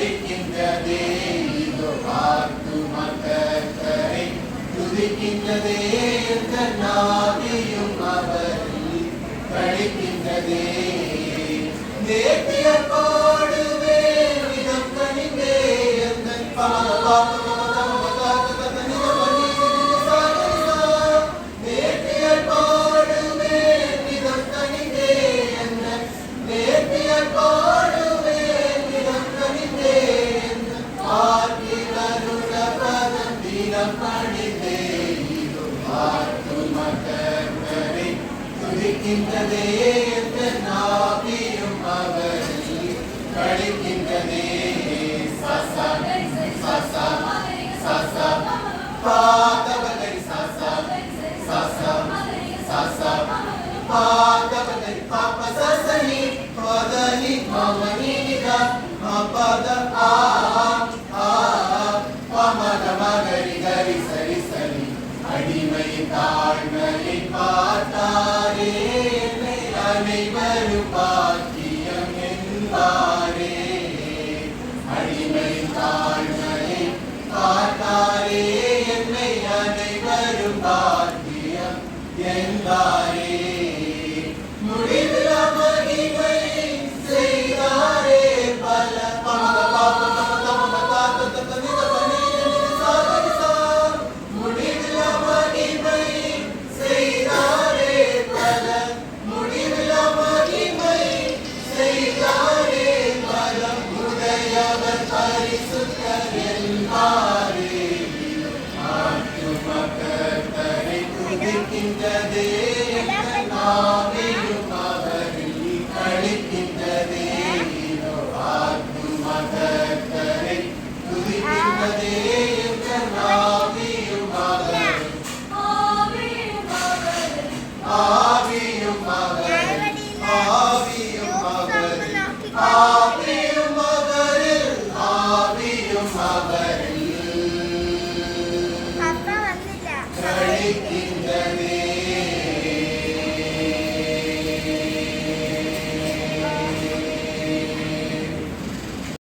கழிக்கின்றதே இதோ ஆத்துமக்கரை துதிக்கின்றதே எந்த நாவியும் அவரில் கழிக்கின்றதே நேர்த்திய பாடுவே விதம் கணிந்தே எந்த துதிக்கின்றதே எந்த நாவியும் அவரில் கழிக்கின்றதே சசா சசா சசா பாதவகரி சசா சசா சசா பாதவகரி பாப சசனி பதனி மமனிகா பத ஆ ஆ பமக மகரி கரி சரி சரி அடிமை தாழ்மையை பார்த்தாரே அனைவரும் பாக்கியம் என்பாரே அடிமை தாழ்மையை பார்த்தாரே என்னை அனைவரும் பாக்கியம் என்பாரே முடிவில் மகிமை செய்தாரே பல பமக பாப துதிக்கின்றதே